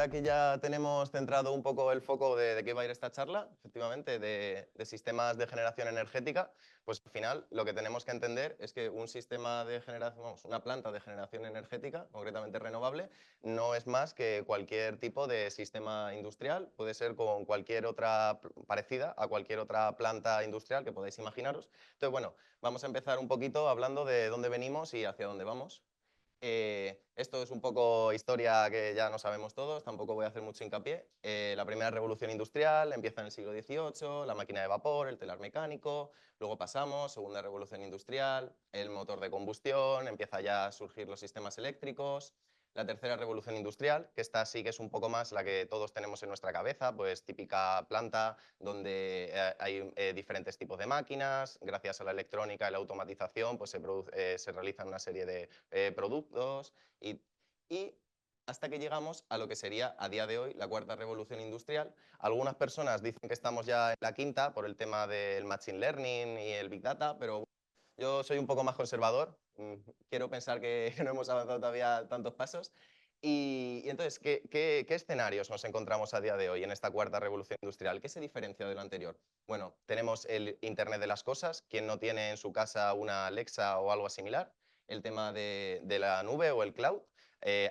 ahora que ya tenemos centrado un poco el foco de qué va a ir esta charla, efectivamente, de sistemas de generación energética, pues al final lo que tenemos que entender es que un sistema de generación, vamos, una planta de generación energética, concretamente renovable, no es más que cualquier tipo de sistema industrial, puede ser con cualquier otra parecida a cualquier otra planta industrial que podáis imaginaros. Entonces, bueno, vamos a empezar un poquito hablando de dónde venimos y hacia dónde vamos. Esto es un poco historia que ya no sabemos todos, tampoco voy a hacer mucho hincapié. La primera revolución industrial empieza en el siglo XVIII, la máquina de vapor, el telar mecánico, luego pasamos, segunda revolución industrial, el motor de combustión, empieza ya a surgir los sistemas eléctricos. La tercera revolución industrial, que esta sí que es un poco más la que todos tenemos en nuestra cabeza, pues típica planta donde hay diferentes tipos de máquinas, gracias a la electrónica y la automatización, pues se realizan una serie de productos y hasta que llegamos a lo que sería a día de hoy la cuarta revolución industrial. Algunas personas dicen que estamos ya en la quinta por el tema del machine learning y el big data, pero yo soy un poco más conservador, quiero pensar que no hemos avanzado todavía tantos pasos. Y entonces, ¿qué escenarios nos encontramos a día de hoy en esta cuarta revolución industrial? ¿Qué se diferencia de lo anterior? Bueno, tenemos el Internet de las cosas, quien no tiene en su casa una Alexa o algo similar, el tema de la nube o el cloud.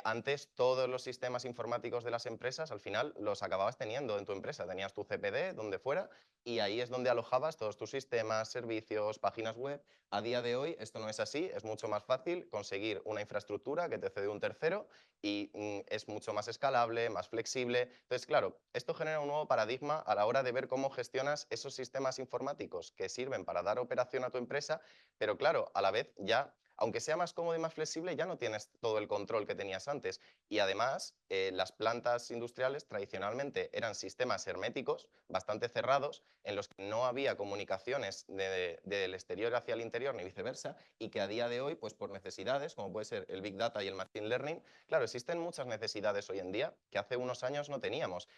Antes todos los sistemas informáticos de las empresas al final los acababas teniendo en tu empresa, tenías tu CPD donde fuera y ahí es donde alojabas todos tus sistemas, servicios, páginas web. A día de hoy esto no es así, es mucho más fácil conseguir una infraestructura que te cede un tercero y es mucho más escalable, más flexible. Entonces, claro, esto genera un nuevo paradigma a la hora de ver cómo gestionas esos sistemas informáticos que sirven para dar operación a tu empresa, pero claro, a la vez ya, aunque sea más cómodo y más flexible, ya no tienes todo el control que tenías antes. Y además, las plantas industriales tradicionalmente eran sistemas herméticos, bastante cerrados, en los que no había comunicaciones del exterior hacia el interior ni viceversa, y que a día de hoy, pues por necesidades, como puede ser el Big Data y el Machine Learning, claro, existen muchas necesidades hoy en día que hace unos años no teníamos.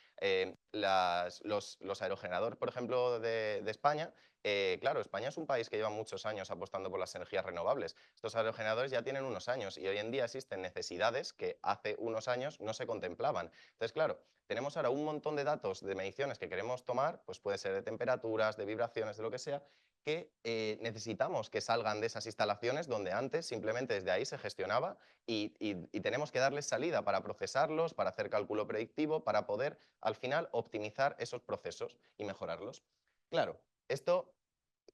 Los aerogeneradores, por ejemplo, de España, claro, España es un país que lleva muchos años apostando por las energías renovables. Estos aerogeneradores ya tienen unos años y hoy en día existen necesidades que hace unos años no se contemplaban. Entonces, claro, tenemos ahora un montón de datos de mediciones que queremos tomar, pues puede ser de temperaturas, de vibraciones, de lo que sea, que necesitamos que salgan de esas instalaciones donde antes simplemente desde ahí se gestionaba y tenemos que darles salida para procesarlos, para hacer cálculo predictivo, para poder al final optimizar esos procesos y mejorarlos. Claro, esto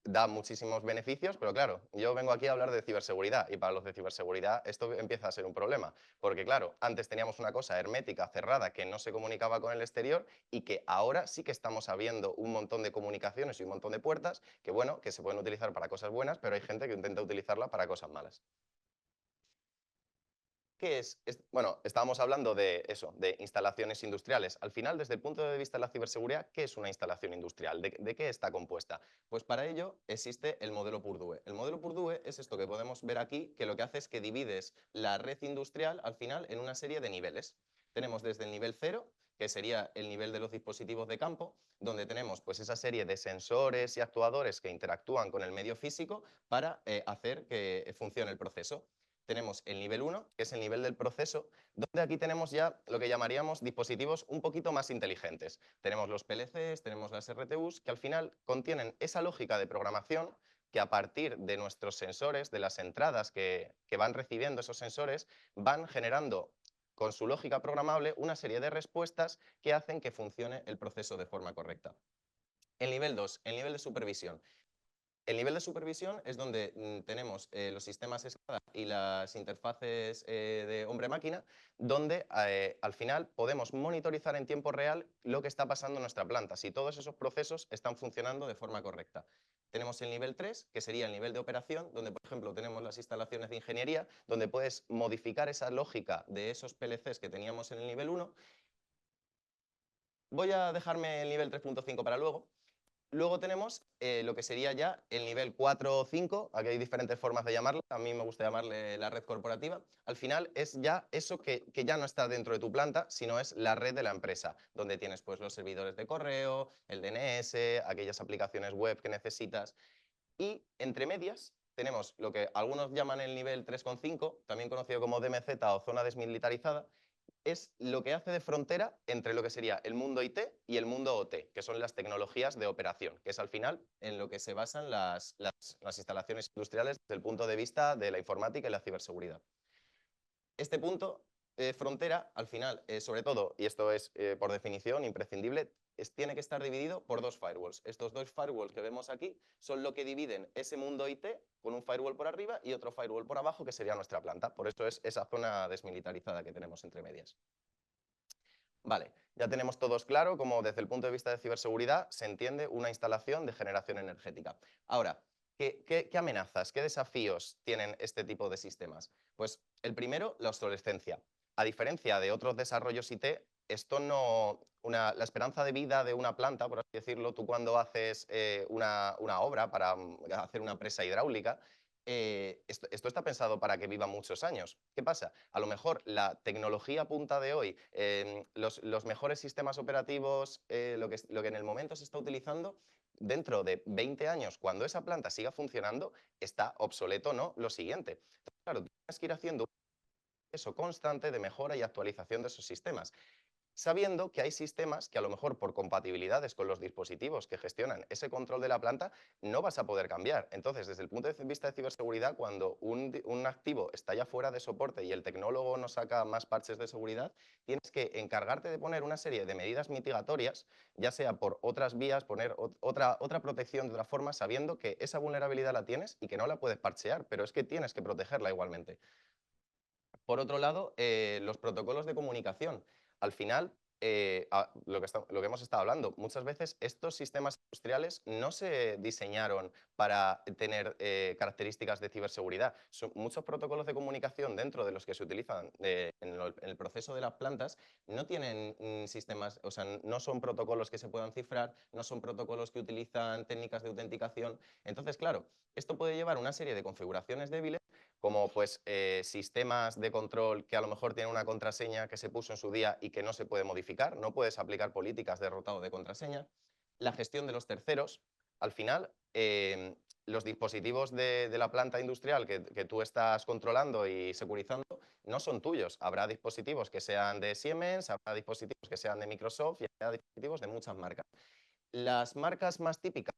da muchísimos beneficios, pero claro, yo vengo aquí a hablar de ciberseguridad y para los de ciberseguridad esto empieza a ser un problema, porque claro, antes teníamos una cosa hermética, cerrada, que no se comunicaba con el exterior y que ahora sí que estamos abriendo un montón de comunicaciones y un montón de puertas que, bueno, que se pueden utilizar para cosas buenas, pero hay gente que intenta utilizarla para cosas malas. ¿Qué es? Bueno, estábamos hablando de eso, de instalaciones industriales. Al final, desde el punto de vista de la ciberseguridad, ¿qué es una instalación industrial? ¿De qué está compuesta? Pues para ello existe el modelo Purdue. El modelo Purdue es esto que podemos ver aquí, que lo que hace es que divides la red industrial al final en una serie de niveles. Tenemos desde el nivel cero, que sería el nivel de los dispositivos de campo, donde tenemos pues esa serie de sensores y actuadores que interactúan con el medio físico para hacer que funcione el proceso. Tenemos el nivel 1, que es el nivel del proceso, donde aquí tenemos ya lo que llamaríamos dispositivos un poquito más inteligentes. Tenemos los PLCs, tenemos las RTUs, que al final contienen esa lógica de programación que a partir de nuestros sensores, de las entradas que van recibiendo esos sensores, van generando con su lógica programable una serie de respuestas que hacen que funcione el proceso de forma correcta. El nivel 2, el nivel de supervisión. El nivel de supervisión es donde tenemos los sistemas SCADA y las interfaces de hombre-máquina, donde al final podemos monitorizar en tiempo real lo que está pasando en nuestra planta, si todos esos procesos están funcionando de forma correcta. Tenemos el nivel 3, que sería el nivel de operación, donde, por ejemplo, tenemos las instalaciones de ingeniería, donde puedes modificar esa lógica de esos PLCs que teníamos en el nivel 1. Voy a dejarme el nivel 3.5 para luego. Luego tenemos lo que sería ya el nivel 4 o 5, aquí hay diferentes formas de llamarlo, a mí me gusta llamarle la red corporativa. Al final es ya eso que ya no está dentro de tu planta, sino es la red de la empresa, donde tienes pues los servidores de correo, el DNS, aquellas aplicaciones web que necesitas. Y entre medias tenemos lo que algunos llaman el nivel 3.5, también conocido como DMZ o zona desmilitarizada, es lo que hace de frontera entre lo que sería el mundo IT y el mundo OT, que son las tecnologías de operación, que es al final en lo que se basan las instalaciones industriales desde el punto de vista de la informática y la ciberseguridad. Este punto frontera, al final, sobre todo, y esto es por definición imprescindible, tiene que estar dividido por dos firewalls. Estos dos firewalls que vemos aquí son lo que dividen ese mundo IT con un firewall por arriba y otro firewall por abajo, que sería nuestra planta. Por eso es esa zona desmilitarizada que tenemos entre medias. Vale, ya tenemos todos claro cómo desde el punto de vista de ciberseguridad se entiende una instalación de generación energética. Ahora, ¿qué amenazas, qué desafíos tienen este tipo de sistemas? Pues el primero, la obsolescencia. A diferencia de otros desarrollos IT, esto no, la esperanza de vida de una planta, por así decirlo, tú cuando haces una obra para hacer una presa hidráulica, esto está pensado para que viva muchos años. ¿Qué pasa? A lo mejor la tecnología punta de hoy, los mejores sistemas operativos, lo que en el momento se está utilizando, dentro de 20 años, cuando esa planta siga funcionando, está obsoleto, ¿no? Lo siguiente. Entonces, claro, tú tienes que ir haciendo un proceso constante de mejora y actualización de esos sistemas, sabiendo que hay sistemas que a lo mejor por compatibilidades con los dispositivos que gestionan ese control de la planta no vas a poder cambiar. Entonces, desde el punto de vista de ciberseguridad, cuando un activo está ya fuera de soporte y el tecnólogo no saca más parches de seguridad, tienes que encargarte de poner una serie de medidas mitigatorias, ya sea por otras vías, poner otra protección de otra forma, sabiendo que esa vulnerabilidad la tienes y que no la puedes parchear, pero es que tienes que protegerla igualmente. Por otro lado, los protocolos de comunicación. Al final, lo que hemos estado hablando, muchas veces estos sistemas industriales no se diseñaron para tener características de ciberseguridad. Muchos protocolos de comunicación dentro de los que se utilizan en el proceso de las plantas no tienen sistemas, o sea, no son protocolos que se puedan cifrar, no son protocolos que utilizan técnicas de autenticación. Entonces, claro, esto puede llevar una serie de configuraciones débiles como pues sistemas de control que a lo mejor tienen una contraseña que se puso en su día y que no se puede modificar, no puedes aplicar políticas de rotado de contraseña. La gestión de los terceros, al final, los dispositivos de la planta industrial que tú estás controlando y securizando no son tuyos. Habrá dispositivos que sean de Siemens, habrá dispositivos que sean de Microsoft y habrá dispositivos de muchas marcas. Las marcas más típicas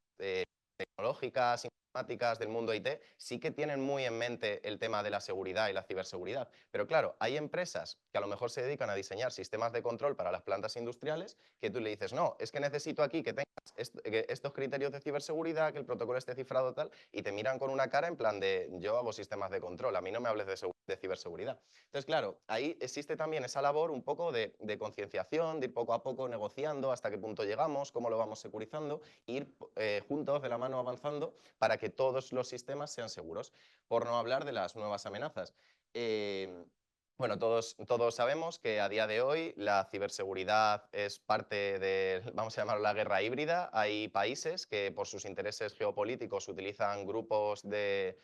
tecnológicas, informáticas del mundo IT, sí que tienen muy en mente el tema de la seguridad y la ciberseguridad. Pero claro, hay empresas que a lo mejor se dedican a diseñar sistemas de control para las plantas industriales que tú le dices, no, es que necesito aquí que tengas estos criterios de ciberseguridad, que el protocolo esté cifrado tal, y te miran con una cara en plan de, yo hago sistemas de control, a mí no me hables de ciberseguridad. Entonces, claro, ahí existe también esa labor un poco de concienciación, de ir poco a poco negociando hasta qué punto llegamos, cómo lo vamos securizando, ir juntos de la mano avanzando para que todos los sistemas sean seguros. Por no hablar de las nuevas amenazas. Bueno, todos sabemos que a día de hoy la ciberseguridad es parte de, vamos a llamarlo, la guerra híbrida. Hay países que por sus intereses geopolíticos utilizan grupos de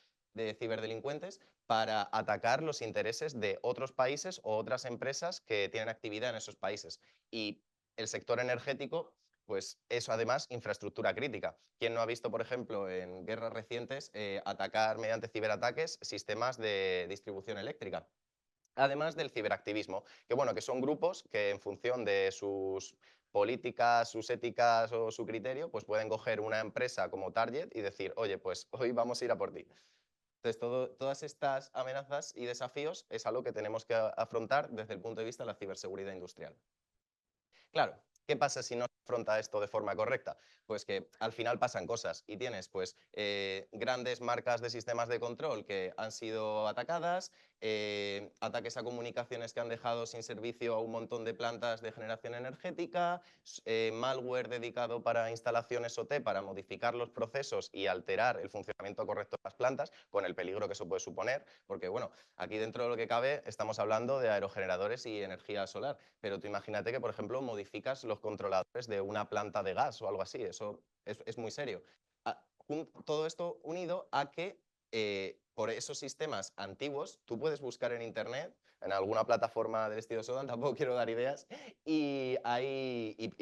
ciberdelincuentes para atacar los intereses de otros países o otras empresas que tienen actividad en esos países. Y el sector energético, pues eso además infraestructura crítica. ¿Quién no ha visto, por ejemplo, en guerras recientes atacar mediante ciberataques sistemas de distribución eléctrica? Además del ciberactivismo, que bueno, que son grupos que en función de sus políticas, sus éticas o su criterio, pues pueden coger una empresa como Target y decir, oye, pues hoy vamos a ir a por ti. Entonces, todas estas amenazas y desafíos es algo que tenemos que afrontar desde el punto de vista de la ciberseguridad industrial. Claro, ¿qué pasa si no se afronta esto de forma correcta? Pues que al final pasan cosas y tienes pues grandes marcas de sistemas de control que han sido atacadas, ataques a comunicaciones que han dejado sin servicio a un montón de plantas de generación energética, malware dedicado para instalaciones OT para modificar los procesos y alterar el funcionamiento correcto de las plantas, con el peligro que eso puede suponer, porque bueno, aquí dentro de lo que cabe estamos hablando de aerogeneradores y energía solar, pero tú imagínate que, por ejemplo, modificas los controladores de una planta de gas o algo así, eso es muy serio. Todo esto unido a que por esos sistemas antiguos tú puedes buscar en internet, en alguna plataforma del estilo Sodan, tampoco quiero dar ideas, y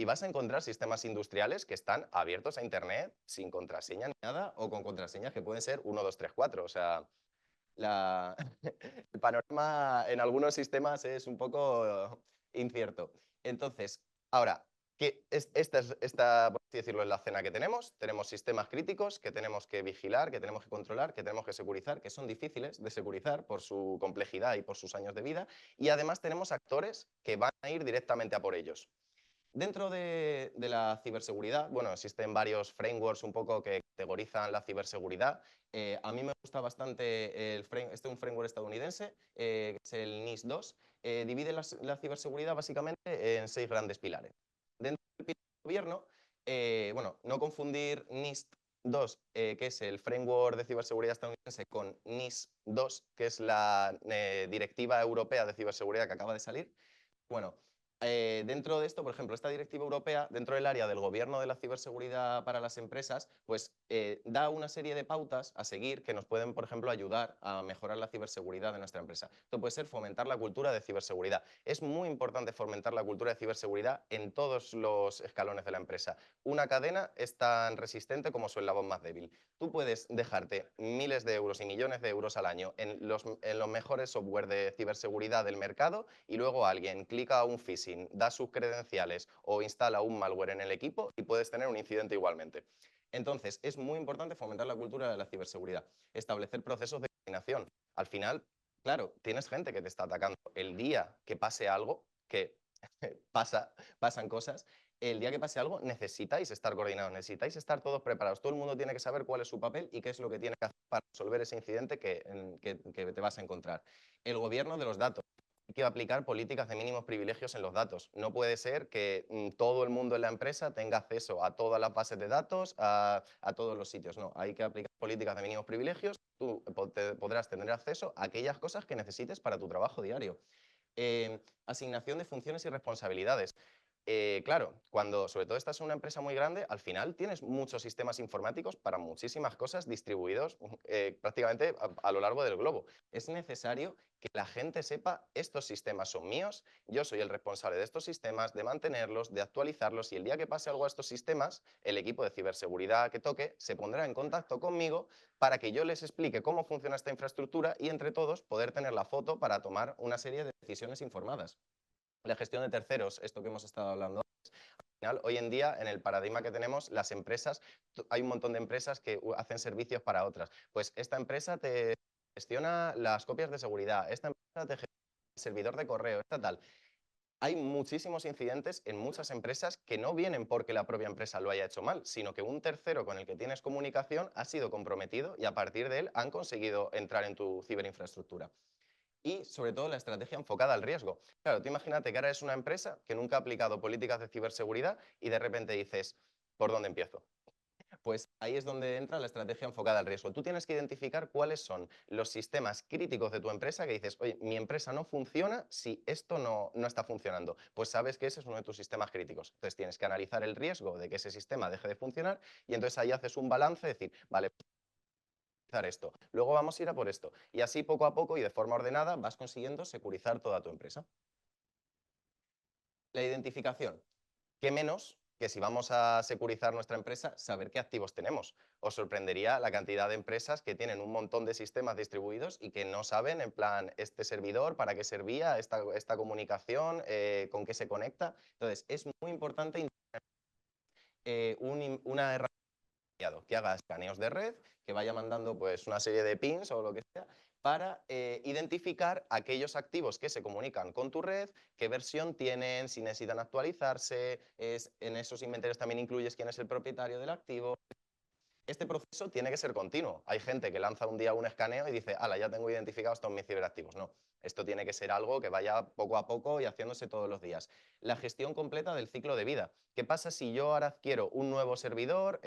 vas a encontrar sistemas industriales que están abiertos a internet sin contraseña ni nada, o con contraseñas que pueden ser 1, 2, 3, 4. O sea, el panorama en algunos sistemas es un poco incierto. Entonces, ahora, por así decirlo, es la cena que tenemos. Tenemos sistemas críticos que tenemos que vigilar, que tenemos que controlar, que tenemos que securizar, que son difíciles de securizar por su complejidad y por sus años de vida. Y además tenemos actores que van a ir directamente a por ellos. Dentro de la ciberseguridad, bueno, existen varios frameworks un poco que categorizan la ciberseguridad. A mí me gusta bastante este es un framework estadounidense, que es el NIST 2. Divide la ciberseguridad básicamente en 6 grandes pilares. Dentro del pilar de gobierno, bueno, no confundir NIST 2, que es el framework de ciberseguridad estadounidense, con NIS2, que es la directiva europea de ciberseguridad que acaba de salir. Bueno, dentro de esto, por ejemplo, esta directiva europea, dentro del área del gobierno de la ciberseguridad para las empresas, pues da una serie de pautas a seguir que nos pueden, por ejemplo, ayudar a mejorar la ciberseguridad de nuestra empresa. Esto puede ser fomentar la cultura de ciberseguridad. Es muy importante fomentar la cultura de ciberseguridad en todos los escalones de la empresa. Una cadena es tan resistente como su eslabón más débil. Tú puedes dejarte miles de euros y millones de euros al año en los mejores software de ciberseguridad del mercado y luego alguien clica a un phishing, da sus credenciales o instala un malware en el equipo y puedes tener un incidente igualmente. Entonces, es muy importante fomentar la cultura de la ciberseguridad, establecer procesos de coordinación. Al final, claro, tienes gente que te está atacando. El día que pase algo, que pasan cosas, el día que pase algo necesitáis estar coordinados, necesitáis estar todos preparados. Todo el mundo tiene que saber cuál es su papel y qué es lo que tiene que hacer para resolver ese incidente que te vas a encontrar. El gobierno de los datos. Hay que aplicar políticas de mínimos privilegios en los datos. No puede ser que todo el mundo en la empresa tenga acceso a todas las bases de datos, a todos los sitios. No, hay que aplicar políticas de mínimos privilegios. Tú podrás tener acceso a aquellas cosas que necesites para tu trabajo diario. Asignación de funciones y responsabilidades. Claro, cuando sobre todo estás en una empresa muy grande, al final tienes muchos sistemas informáticos para muchísimas cosas distribuidos prácticamente a lo largo del globo. Es necesario que la gente sepa, estos sistemas son míos, yo soy el responsable de estos sistemas, de mantenerlos, de actualizarlos y el día que pase algo a estos sistemas, el equipo de ciberseguridad que toque se pondrá en contacto conmigo para que yo les explique cómo funciona esta infraestructura y entre todos poder tener la foto para tomar una serie de decisiones informadas. La gestión de terceros, esto que hemos estado hablando. Al final, hoy en día, en el paradigma que tenemos, las empresas, hay un montón de empresas que hacen servicios para otras. Pues esta empresa te gestiona las copias de seguridad, esta empresa te gestiona el servidor de correo, esta tal. Hay muchísimos incidentes en muchas empresas que no vienen porque la propia empresa lo haya hecho mal, sino que un tercero con el que tienes comunicación ha sido comprometido y a partir de él han conseguido entrar en tu ciberinfraestructura. Y sobre todo la estrategia enfocada al riesgo. Claro, tú imagínate que ahora es una empresa que nunca ha aplicado políticas de ciberseguridad y de repente dices, ¿por dónde empiezo? Pues ahí es donde entra la estrategia enfocada al riesgo. Tú tienes que identificar cuáles son los sistemas críticos de tu empresa que dices, oye, mi empresa no funciona si esto no está funcionando. Pues sabes que ese es uno de tus sistemas críticos. Entonces tienes que analizar el riesgo de que ese sistema deje de funcionar y entonces ahí haces un balance, decir, vale, esto. Luego vamos a ir a por esto. Y así poco a poco y de forma ordenada vas consiguiendo securizar toda tu empresa. La identificación. ¿Qué menos que si vamos a securizar nuestra empresa, saber qué activos tenemos? Os sorprendería la cantidad de empresas que tienen un montón de sistemas distribuidos y que no saben, en plan, este servidor, para qué servía, esta comunicación, con qué se conecta. Entonces, es muy importante una herramienta que haga escaneos de red, que vaya mandando pues, una serie de pins o lo que sea, para identificar aquellos activos que se comunican con tu red, qué versión tienen, si necesitan actualizarse, en esos inventarios también incluyes quién es el propietario del activo. Este proceso tiene que ser continuo. Hay gente que lanza un día un escaneo y dice, ala, ya tengo identificados todos mis ciberactivos. No, esto tiene que ser algo que vaya poco a poco y haciéndose todos los días. La gestión completa del ciclo de vida. ¿Qué pasa si yo ahora adquiero un nuevo servidor,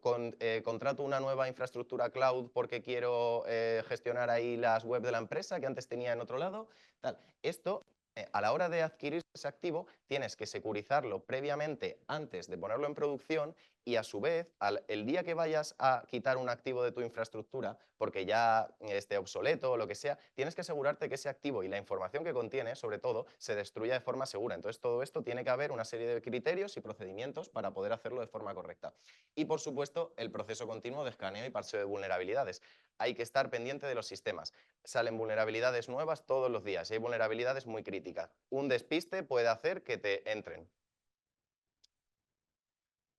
contrato una nueva infraestructura cloud porque quiero gestionar ahí las web de la empresa que antes tenía en otro lado? Tal. Esto a la hora de adquirir ese activo, tienes que securizarlo previamente antes de ponerlo en producción y a su vez, el día que vayas a quitar un activo de tu infraestructura, porque ya esté obsoleto o lo que sea, tienes que asegurarte que ese activo y la información que contiene, sobre todo, se destruya de forma segura. Entonces, todo esto tiene que haber una serie de criterios y procedimientos para poder hacerlo de forma correcta. Y, por supuesto, el proceso continuo de escaneo y parcheo de vulnerabilidades. Hay que estar pendiente de los sistemas. Salen vulnerabilidades nuevas todos los días y hay vulnerabilidades muy críticas. Un despiste puede hacer que te entren.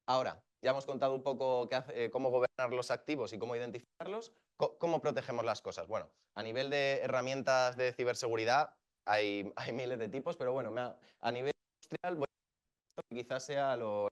Ahora, ya hemos contado un poco cómo gobernar los activos y cómo identificarlos. ¿Cómo protegemos las cosas? Bueno, a nivel de herramientas de ciberseguridad hay miles de tipos, pero bueno, a nivel industrial voy a que quizás sea lo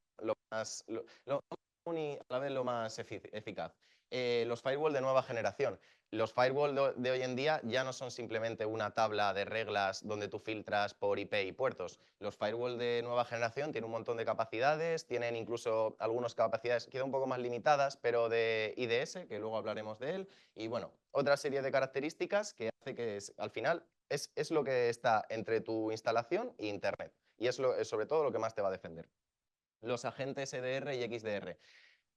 más, lo más común y a la vez lo más eficaz. Los firewall de nueva generación. Los firewall de hoy en día ya no son simplemente una tabla de reglas donde tú filtras por IP y puertos. Los firewall de nueva generación tienen un montón de capacidades, tienen incluso algunas capacidades quizá un poco más limitadas, pero de IDS, que luego hablaremos de él, y bueno, otra serie de características que hace que al final es lo que está entre tu instalación e Internet. Y es sobre todo lo que más te va a defender. Los agentes EDR y XDR.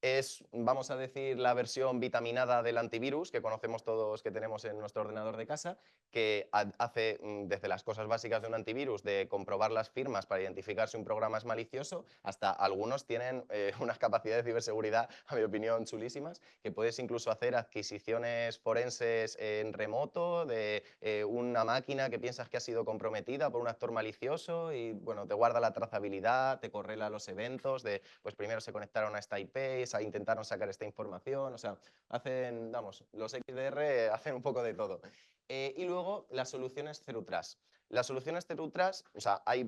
Es, vamos a decir, la versión vitaminada del antivirus que conocemos todos, que tenemos en nuestro ordenador de casa, que hace desde las cosas básicas de un antivirus, de comprobar las firmas para identificar si un programa es malicioso, hasta algunos tienen unas capacidades de ciberseguridad, a mi opinión, chulísimas, que puedes incluso hacer adquisiciones forenses en remoto de una máquina que piensas que ha sido comprometida por un actor malicioso y, bueno, te guarda la trazabilidad, te correla los eventos de, pues primero se conectaron a esta IP, intentaron sacar esta información, o sea, hacen, vamos, los XDR hacen un poco de todo. Y luego las soluciones Zero Trust. Las soluciones Zero Trust, o sea, hay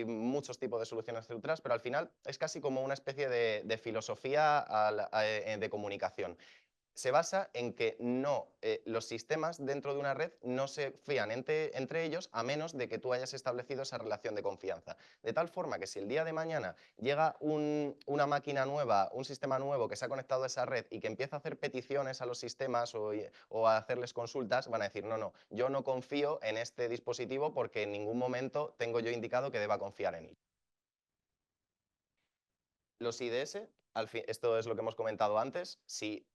muchos tipos de soluciones Zero Trust, pero al final es casi como una especie de filosofía de comunicación. Se basa en que los sistemas dentro de una red no se fían entre ellos a menos de que tú hayas establecido esa relación de confianza. De tal forma que si el día de mañana llega una máquina nueva, un sistema nuevo que se ha conectado a esa red y que empieza a hacer peticiones a los sistemas o a hacerles consultas, van a decir, no, yo no confío en este dispositivo porque en ningún momento tengo yo indicado que deba confiar en él. Los IDS, esto es lo que hemos comentado antes, si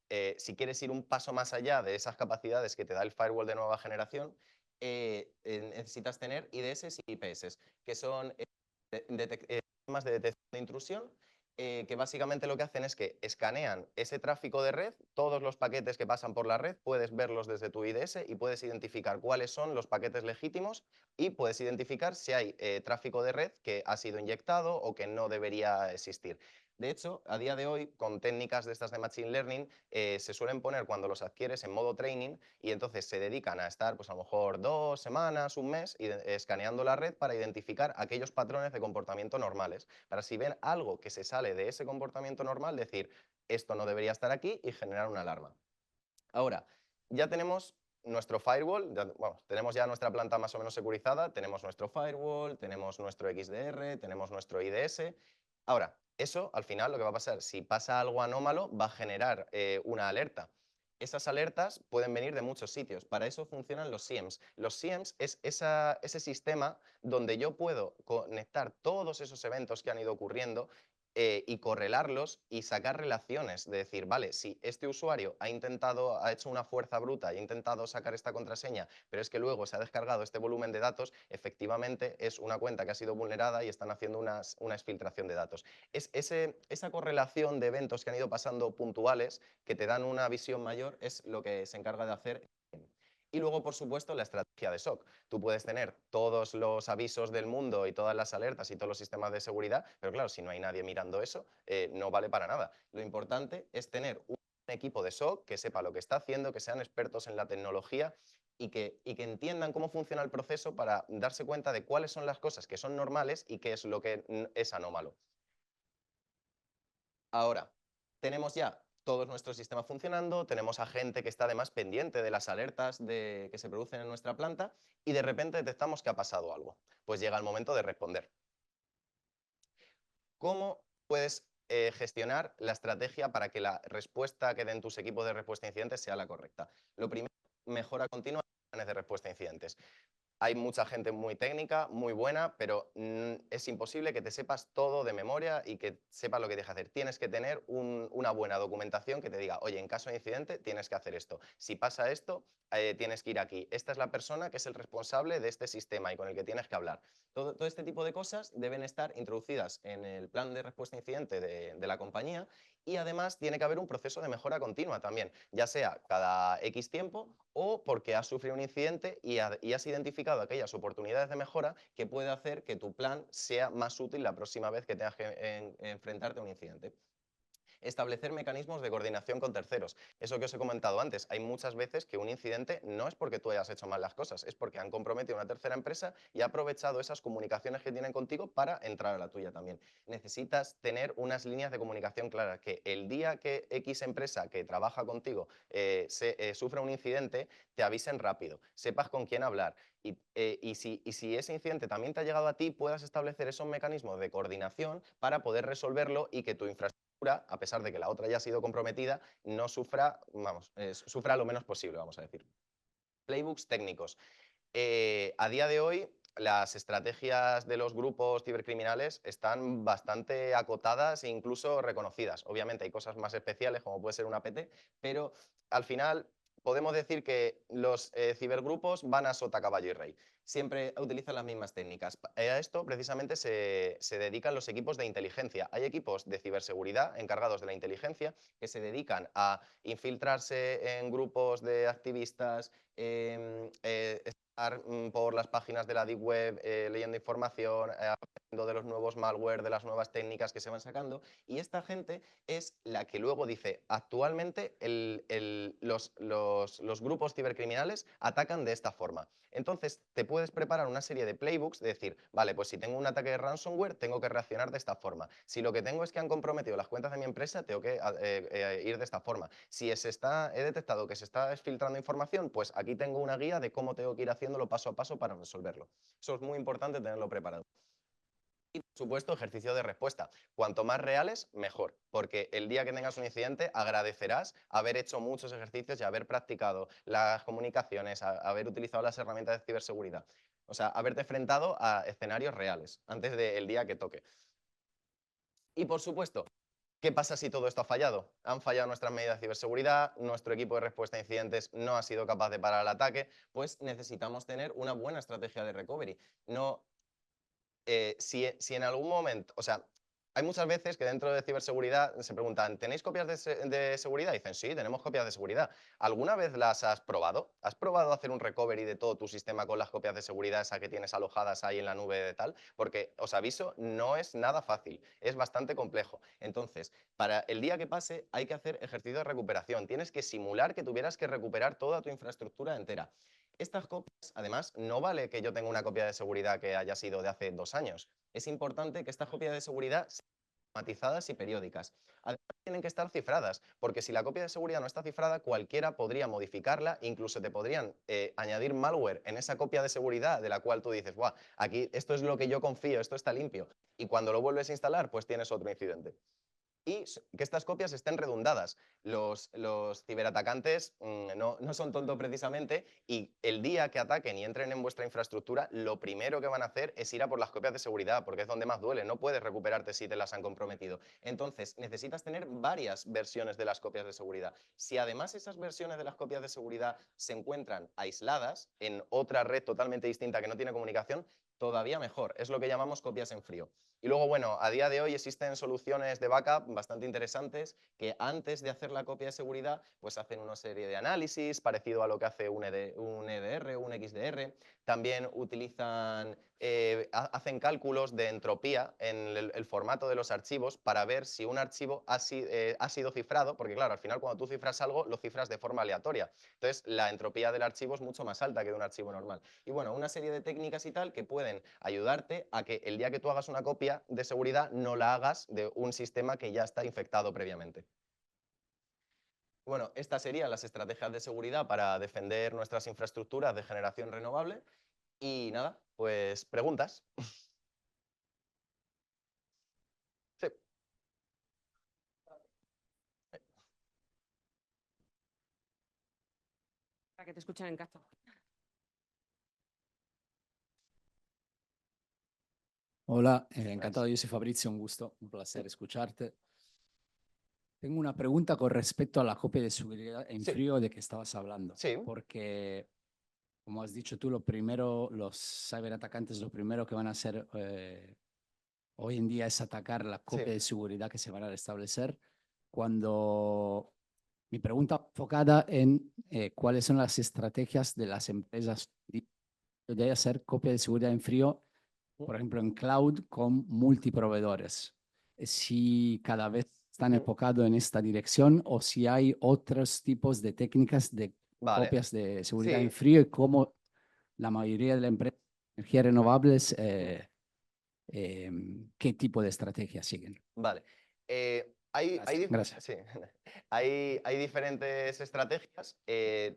quieres ir un paso más allá de esas capacidades que te da el firewall de nueva generación, necesitas tener IDS y IPS, que son sistemas de detección de intrusión, que básicamente lo que hacen es que escanean ese tráfico de red, todos los paquetes que pasan por la red, puedes verlos desde tu IDS y puedes identificar cuáles son los paquetes legítimos y puedes identificar si hay tráfico de red que ha sido inyectado o que no debería existir. De hecho, a día de hoy, con técnicas de estas de Machine Learning, se suelen poner cuando los adquieres en modo training y entonces se dedican a estar, pues a lo mejor 2 semanas, un mes, escaneando la red para identificar aquellos patrones de comportamiento normales, para si ven algo que se sale de ese comportamiento normal, decir, esto no debería estar aquí y generar una alarma. Ahora, ya tenemos nuestro firewall, bueno, tenemos ya nuestra planta más o menos securizada, tenemos nuestro firewall, tenemos nuestro XDR, tenemos nuestro IDS. Ahora, eso al final lo que va a pasar, si pasa algo anómalo, va a generar una alerta. Esas alertas pueden venir de muchos sitios. Para eso funcionan los SIEMs. Los SIEMs es ese sistema donde yo puedo conectar todos esos eventos que han ido ocurriendo y correlarlos y sacar relaciones, de decir, vale, si este usuario ha hecho una fuerza bruta y ha intentado sacar esta contraseña, pero es que luego se ha descargado este volumen de datos, efectivamente es una cuenta que ha sido vulnerada y están haciendo una exfiltración de datos. Es esa correlación de eventos que han ido pasando puntuales, que te dan una visión mayor, es lo que se encarga de hacer. Y luego, por supuesto, la estrategia de SOC. Tú puedes tener todos los avisos del mundo y todas las alertas y todos los sistemas de seguridad, pero claro, si no hay nadie mirando eso, no vale para nada. Lo importante es tener un equipo de SOC que sepa lo que está haciendo, que sean expertos en la tecnología y que entiendan cómo funciona el proceso para darse cuenta de cuáles son las cosas que son normales y qué es lo que es anómalo. Ahora, tenemos ya todos nuestros sistemas funcionando, tenemos a gente que está además pendiente de las alertas que se producen en nuestra planta y de repente detectamos que ha pasado algo. Pues llega el momento de responder. ¿Cómo puedes gestionar la estrategia para que la respuesta que den tus equipos de respuesta a incidentes sea la correcta? Lo primero, mejora continua de planes de respuesta a incidentes. Hay mucha gente muy técnica, muy buena, pero es imposible que te sepas todo de memoria y que sepas lo que tienes que hacer. Tienes que tener una buena documentación que te diga, oye, en caso de incidente tienes que hacer esto. Si pasa esto, tienes que ir aquí. Esta es la persona que es el responsable de este sistema y con el que tienes que hablar. Todo este tipo de cosas deben estar introducidas en el plan de respuesta a incidente de la compañía y además tiene que haber un proceso de mejora continua también, ya sea cada X tiempo o porque has sufrido un incidente y has identificado aquellas oportunidades de mejora que puede hacer que tu plan sea más útil la próxima vez que tengas que enfrentarte a un incidente. Establecer mecanismos de coordinación con terceros. Eso que os he comentado antes, hay muchas veces que un incidente no es porque tú hayas hecho mal las cosas, es porque han comprometido a una tercera empresa y ha aprovechado esas comunicaciones que tienen contigo para entrar a la tuya también. Necesitas tener unas líneas de comunicación claras, que el día que X empresa que trabaja contigo sufra un incidente, te avisen rápido, sepas con quién hablar. Y si ese incidente también te ha llegado a ti, puedas establecer esos mecanismos de coordinación para poder resolverlo y que tu infraestructura, a pesar de que la otra haya sido comprometida, no sufra, vamos, sufra lo menos posible, vamos a decir. Playbooks técnicos. A día de hoy, las estrategias de los grupos cibercriminales están bastante acotadas e incluso reconocidas. Obviamente hay cosas más especiales, como puede ser una PT, pero al final podemos decir que los cibergrupos van a sota, caballo y rey. Siempre utilizan las mismas técnicas. A esto precisamente se dedican los equipos de inteligencia. Hay equipos de ciberseguridad encargados de la inteligencia que se dedican a infiltrarse en grupos de activistas, estar por las páginas de la Deep Web leyendo información, aprendiendo de los nuevos malware, de las nuevas técnicas que se van sacando, y esta gente es la que luego dice, actualmente los grupos cibercriminales atacan de esta forma. Entonces, te puedes preparar una serie de playbooks de decir, vale, pues si tengo un ataque de ransomware, tengo que reaccionar de esta forma. Si lo que tengo es que han comprometido las cuentas de mi empresa, tengo que ir de esta forma. Si he detectado que se está filtrando información, pues aquí tengo una guía de cómo tengo que ir haciéndolo paso a paso para resolverlo. Eso es muy importante tenerlo preparado. Y, por supuesto, ejercicio de respuesta. Cuanto más reales, mejor, porque el día que tengas un incidente agradecerás haber hecho muchos ejercicios y haber practicado las comunicaciones, haber utilizado las herramientas de ciberseguridad. O sea, haberte enfrentado a escenarios reales antes del día que toque. Y, por supuesto, ¿qué pasa si todo esto ha fallado? Han fallado nuestras medidas de ciberseguridad, nuestro equipo de respuesta a incidentes no ha sido capaz de parar el ataque, pues necesitamos tener una buena estrategia de recovery. No, si en algún momento, o sea, hay muchas veces que dentro de ciberseguridad se preguntan, ¿tenéis copias de seguridad? Y dicen, sí, tenemos copias de seguridad. ¿Alguna vez las has probado? ¿Has probado hacer un recovery de todo tu sistema con las copias de seguridad esa que tienes alojadas ahí en la nube de tal? Porque os aviso, no es nada fácil, es bastante complejo. Entonces, para el día que pase hay que hacer ejercicio de recuperación. Tienes que simular que tuvieras que recuperar toda tu infraestructura entera. Estas copias, además, no vale que yo tenga una copia de seguridad que haya sido de hace 2 años. Es importante que estas copias de seguridad sean automatizadas y periódicas. Además, tienen que estar cifradas, porque si la copia de seguridad no está cifrada, cualquiera podría modificarla, incluso te podrían añadir malware en esa copia de seguridad de la cual tú dices, "Buah, aquí esto es lo que yo confío, esto está limpio". Y cuando lo vuelves a instalar, pues tienes otro incidente. Y que estas copias estén redundadas. Los ciberatacantes no son tontos precisamente, y el día que ataquen y entren en vuestra infraestructura, lo primero que van a hacer es ir a por las copias de seguridad, porque es donde más duele, no puedes recuperarte si te las han comprometido. Entonces, necesitas tener varias versiones de las copias de seguridad. Si además esas versiones de las copias de seguridad se encuentran aisladas en otra red totalmente distinta que no tiene comunicación, todavía mejor. Es lo que llamamos copias en frío. Y luego, bueno, a día de hoy existen soluciones de backup bastante interesantes que antes de hacer la copia de seguridad, pues hacen una serie de análisis parecido a lo que hace un EDR, un XDR. También hacen cálculos de entropía en el formato de los archivos para ver si un archivo ha sido cifrado, porque claro, al final cuando tú cifras algo, lo cifras de forma aleatoria. Entonces, la entropía del archivo es mucho más alta que de un archivo normal. Y bueno, una serie de técnicas y tal que pueden ayudarte a que el día que tú hagas una copia de seguridad no la hagas de un sistema que ya está infectado previamente. Bueno, estas serían las estrategias de seguridad para defender nuestras infraestructuras de generación renovable. Y nada, pues preguntas. Sí. Para que te escuchen en casa. Hola, encantado, Buenas. yo soy Fabrizio, un gusto, un placer escucharte. Tengo una pregunta con respecto a la copia de seguridad en Sí, frío de que estabas hablando, sí, porque, como has dicho tú, lo primero, los ciberatacantes, lo primero que van a hacer hoy en día es atacar la sí. copia de seguridad que se van a restablecer. Cuando mi pregunta enfocada en cuáles son las estrategias de las empresas de hacer copia de seguridad en frío, por ejemplo, en cloud con multiproveedores. Si cada vez están Mm, enfocados en esta dirección o si hay otros tipos de técnicas de Vale, copias de seguridad en sí. frío y cómo la mayoría de las empresas de energías renovables, Mm. eh, qué tipo de estrategia siguen. Vale. Hay, Gracias. Gracias. sí, hay diferentes estrategias.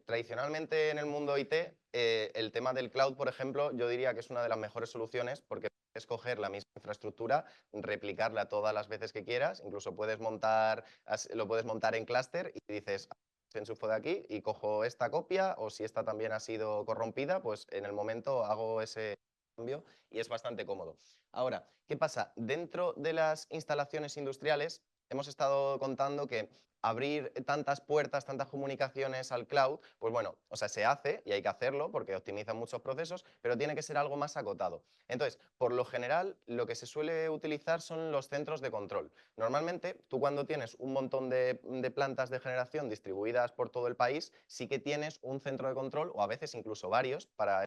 Tradicionalmente en el mundo IT, el tema del cloud, por ejemplo, yo diría que es una de las mejores soluciones porque puedes coger la misma infraestructura, replicarla todas las veces que quieras, incluso puedes montar, lo puedes montar en clúster y dices, se enchufo de aquí y cojo esta copia o si esta también ha sido corrompida, pues en el momento hago ese cambio y es bastante cómodo. Ahora, ¿qué pasa? Dentro de las instalaciones industriales hemos estado contando que abrir tantas puertas, tantas comunicaciones al cloud, pues bueno, o sea, se hace y hay que hacerlo porque optimiza muchos procesos, pero tiene que ser algo más acotado. Entonces, por lo general, lo que se suele utilizar son los centros de control. Normalmente, tú cuando tienes un montón de plantas de generación distribuidas por todo el país, sí que tienes un centro de control o a veces incluso varios para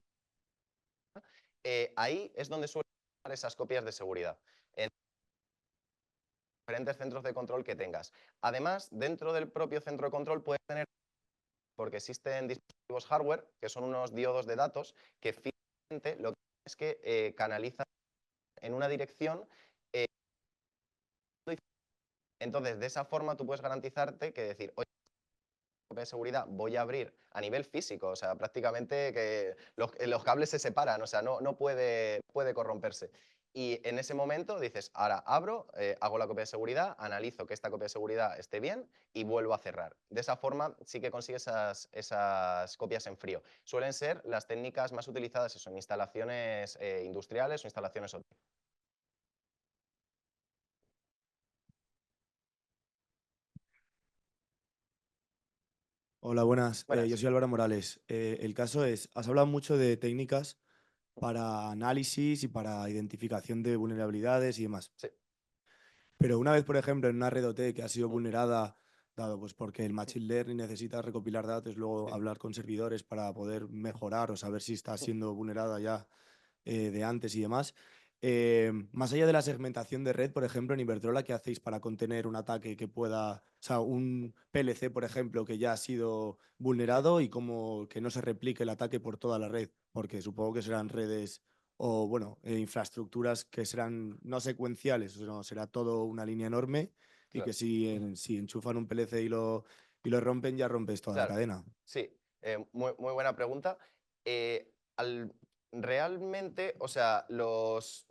ahí es donde suelen estar esas copias de seguridad, en diferentes centros de control que tengas. Además, dentro del propio centro de control puedes tener, porque existen dispositivos hardware, que son unos diodos de datos, que finalmente lo que hacen es que canalizan en una dirección. eh, entonces, de esa forma tú puedes garantizarte que decir, oye, copia de seguridad voy a abrir a nivel físico, o sea, prácticamente que los cables se separan, o sea, no puede corromperse. Y en ese momento dices, ahora abro, hago la copia de seguridad, analizo que esta copia de seguridad esté bien y vuelvo a cerrar. De esa forma sí que consigues esas copias en frío. Suelen ser las técnicas más utilizadas eso, en instalaciones industriales o instalaciones OT. Hola, buenas. Yo Buenas. soy Álvaro Morales. El caso es, has hablado mucho de técnicas para análisis y para identificación de vulnerabilidades y demás. Sí. Pero una vez, por ejemplo, en una red OT que ha sido Mm, vulnerada, dado pues porque el Machine Learning necesita recopilar datos, luego sí. hablar con servidores para poder mejorar o saber si está siendo vulnerada ya de antes y demás. Más allá de la segmentación de red, por ejemplo, en Iberdrola, ¿qué hacéis para contener un ataque que pueda, o sea, un PLC, por ejemplo, que ya ha sido Sí. vulnerado y como que no se replique el ataque por toda la red? Porque supongo que serán redes o, bueno, infraestructuras que serán no secuenciales, o sea, no, será todo una línea enorme y que Claro. si enchufan un PLC y lo rompen, ya rompes toda la Claro, cadena. sí, muy buena pregunta. Realmente, o sea,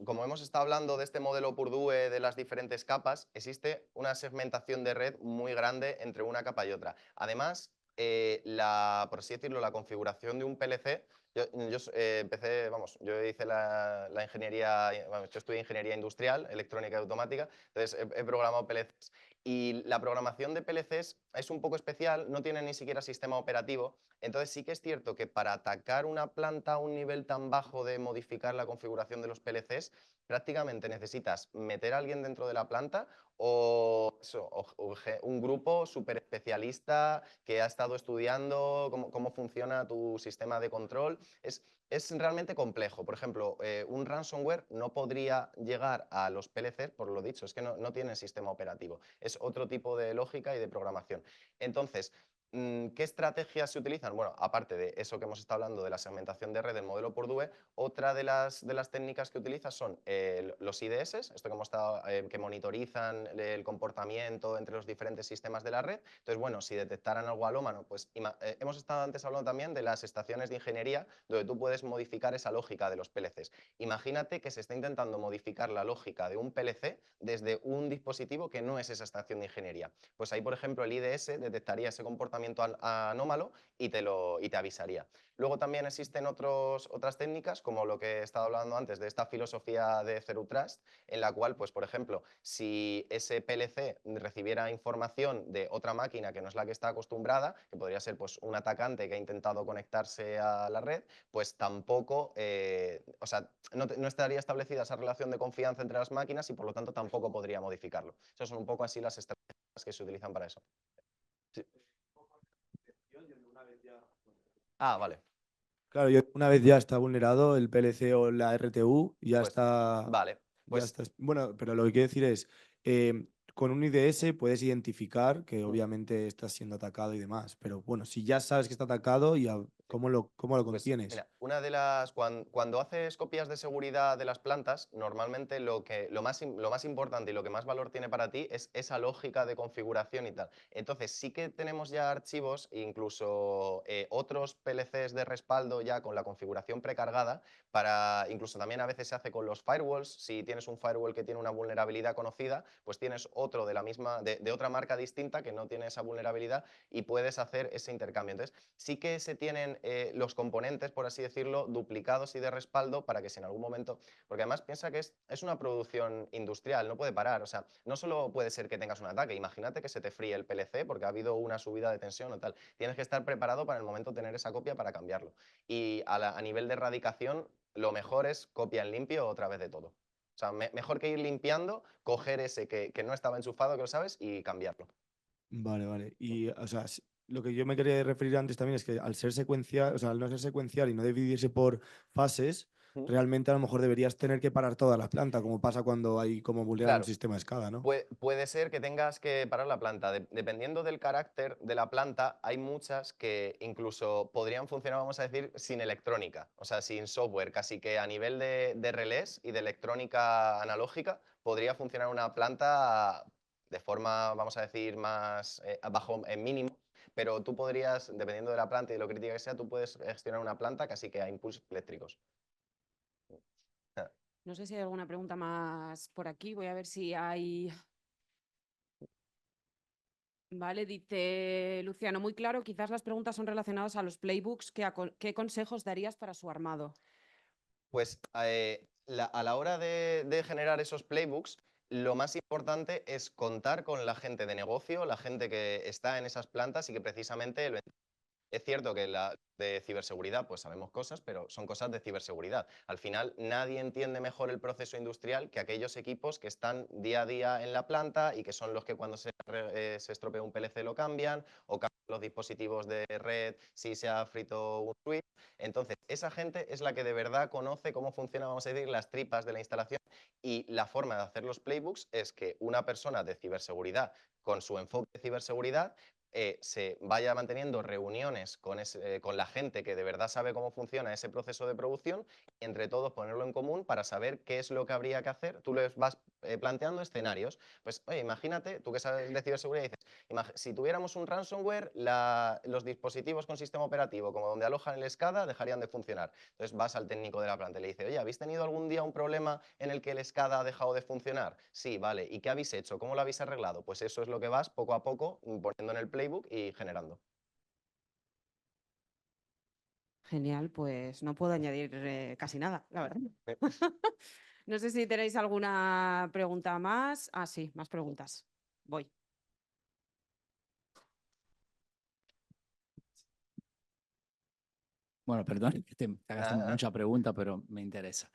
como hemos estado hablando de este modelo Purdue de las diferentes capas, existe una segmentación de red muy grande entre una capa y otra. Además, por así decirlo, la configuración de un PLC, empecé, vamos, yo hice la ingeniería, vamos, yo estudié ingeniería industrial, electrónica y automática, entonces he programado PLCs. Y la programación de PLCs es un poco especial, no tiene ni siquiera sistema operativo, entonces sí que es cierto que para atacar una planta a un nivel tan bajo de modificar la configuración de los PLCs, prácticamente necesitas meter a alguien dentro de la planta o un grupo súper especialista que ha estado estudiando cómo funciona tu sistema de control. Es realmente complejo. Por ejemplo, un ransomware no podría llegar a los PLCs, por lo dicho, es que no tiene sistema operativo. Es otro tipo de lógica y de programación. Entonces, ¿qué estrategias se utilizan? Bueno, aparte de eso que hemos estado hablando de la segmentación de red del modelo Purdue, otra de las técnicas que utilizas son los IDS, esto que hemos estado, que monitorizan el comportamiento entre los diferentes sistemas de la red. Entonces, bueno, si detectaran algo alómano, pues hemos estado antes hablando también de las estaciones de ingeniería, donde tú puedes modificar esa lógica de los PLCs. Imagínate que se está intentando modificar la lógica de un PLC desde un dispositivo que no es esa estación de ingeniería. Pues ahí, por ejemplo, el IDS detectaría ese comportamiento comportamiento anómalo y te avisaría. Luego también existen otras técnicas, como lo que he estado hablando antes de esta filosofía de Zero Trust, en la cual, pues, por ejemplo, si ese PLC recibiera información de otra máquina que no es la que está acostumbrada, que podría ser pues, un atacante que ha intentado conectarse a la red, pues tampoco, o sea, no estaría establecida esa relación de confianza entre las máquinas y por lo tanto tampoco podría modificarlo. Esas son un poco así las estrategias que se utilizan para eso. Sí. Ah, vale. Claro, una vez ya está vulnerado el PLC o la RTU, ya Pues, está. vale. Pues, Ya está. Bueno, pero lo que quiero decir es, con un IDS puedes identificar que obviamente estás siendo atacado y demás, pero bueno, si ya sabes que está atacado, ¿cómo lo pues contienes? mira, una de las cuando haces copias de seguridad de las plantas, normalmente lo más importante y lo que más valor tiene para ti es esa lógica de configuración y tal. Entonces sí que tenemos ya archivos, incluso otros PLCs de respaldo ya con la configuración precargada, incluso también a veces se hace con los firewalls. Si tienes un firewall que tiene una vulnerabilidad conocida, pues tienes otro de otra marca distinta que no tiene esa vulnerabilidad y puedes hacer ese intercambio. Entonces sí que se tienen los componentes, por así decirlo, duplicados y de respaldo para que si en algún momento, porque además piensa que es una producción industrial, no puede parar, o sea, no solo puede ser que tengas un ataque, imagínate que se te fríe el PLC porque ha habido una subida de tensión o tal, tienes que estar preparado para el momento tener esa copia para cambiarlo. Y a nivel de erradicación, lo mejor es copia en limpio otra vez de todo. O sea, mejor que ir limpiando, coger ese que no estaba enchufado, que lo sabes, y cambiarlo. Vale, vale. Y, o sea, lo que yo me quería referir antes también es que al ser secuencial, o sea, al no ser secuencial y no dividirse por fases, realmente a lo mejor deberías tener que parar toda la planta, como pasa cuando hay como vulnerar un Claro. sistema de SCADA, ¿no? Puede ser que tengas que parar la planta. Dependiendo del carácter de la planta, hay muchas que incluso podrían funcionar, vamos a decir, sin electrónica, o sea, sin software. Casi que a nivel de relés y de electrónica analógica, podría funcionar una planta de forma, vamos a decir, más bajo, en mínimo. Pero tú podrías, dependiendo de la planta y de lo crítica que sea, tú puedes gestionar una planta casi que a impulsos eléctricos. No sé si hay alguna pregunta más por aquí. Voy a ver si hay. Vale, dice Luciano, muy claro, quizás las preguntas son relacionadas a los playbooks. ¿Qué consejos darías para su armado? Pues a la hora de generar esos playbooks, lo más importante es contar con la gente de negocio, la gente que está en esas plantas y que precisamente es cierto que de ciberseguridad pues sabemos cosas, pero son cosas de ciberseguridad. Al final nadie entiende mejor el proceso industrial que aquellos equipos que están día a día en la planta y que son los que cuando se estropea un PLC lo cambian o cambian los dispositivos de red si se ha frito un switch. Entonces, esa gente es la que de verdad conoce cómo funciona, vamos a decir, las tripas de la instalación, y la forma de hacer los playbooks es que una persona de ciberseguridad con su enfoque de ciberseguridad se vaya manteniendo reuniones con la gente que de verdad sabe cómo funciona ese proceso de producción y entre todos ponerlo en común para saber qué es lo que habría que hacer. Tú les vas planteando escenarios. Pues, oye, imagínate, tú que sabes de ciberseguridad, dices, si tuviéramos un ransomware, los dispositivos con sistema operativo, como donde alojan el SCADA, dejarían de funcionar. Entonces vas al técnico de la planta y le dices, oye, ¿habéis tenido algún día un problema en el que el SCADA ha dejado de funcionar? Sí, vale. ¿Y qué habéis hecho? ¿Cómo lo habéis arreglado? Pues eso es lo que vas poco a poco poniendo en el playbook y generando. Genial, pues no puedo añadir casi nada, la verdad. No sé si tenéis alguna pregunta más. Ah, sí, más preguntas. Voy. Bueno, perdón que te hagas Nada. mucha pregunta, pero me interesa.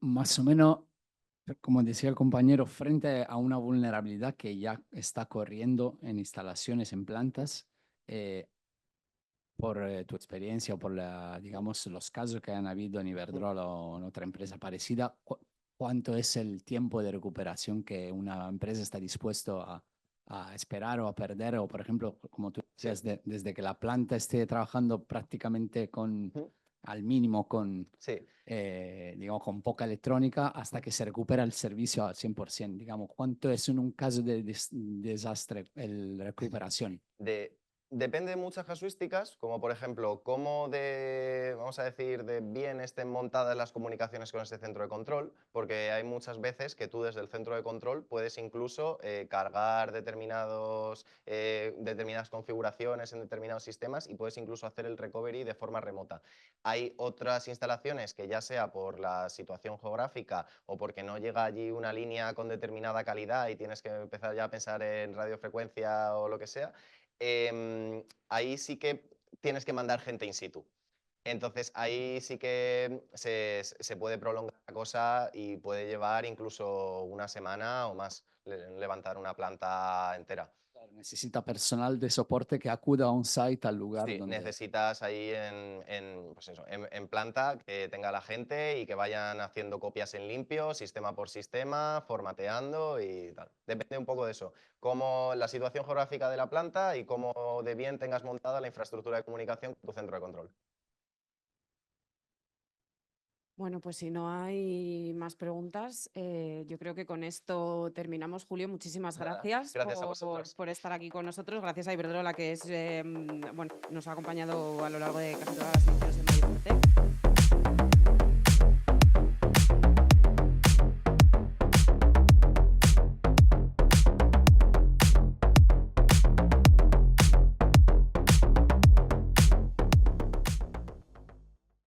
Más o menos, como decía el compañero, frente a una vulnerabilidad que ya está corriendo en instalaciones, en plantas, por tu experiencia o por digamos, los casos que han habido en Iberdrola o en otra empresa parecida, ¿cuánto es el tiempo de recuperación que una empresa está dispuesto a esperar o a perder? O, por ejemplo, como tú decías, desde que la planta esté trabajando prácticamente al mínimo con, Sí. digamos, con poca electrónica hasta que se recupera el servicio al 100%. Digamos, ¿cuánto es en un caso de desastre la recuperación? Depende de muchas casuísticas, como por ejemplo, cómo vamos a decir, de bien estén montadas las comunicaciones con ese centro de control, porque hay muchas veces que tú desde el centro de control puedes incluso cargar determinadas configuraciones en determinados sistemas y puedes incluso hacer el recovery de forma remota. Hay otras instalaciones que ya sea por la situación geográfica o porque no llega allí una línea con determinada calidad y tienes que empezar ya a pensar en radiofrecuencia o lo que sea, ahí sí que tienes que mandar gente in situ. Entonces ahí sí que se puede prolongar la cosa y puede llevar incluso una semana o más levantar una planta entera. Claro, necesita personal de soporte que acuda a un site al lugar Sí, donde... necesitas ahí pues eso, en planta que tenga la gente y que vayan haciendo copias en limpio, sistema por sistema, formateando y tal. Depende un poco de eso, cómo la situación geográfica de la planta y cómo de bien tengas montada la infraestructura de comunicación con tu centro de control. Bueno, pues si no hay más preguntas, yo creo que con esto terminamos. Julio, muchísimas Nada, gracias, gracias a vosotros. por estar aquí con nosotros. Gracias a Iberdrola, que es, bueno, nos ha acompañado a lo largo de casi todas las ediciones de Madrid.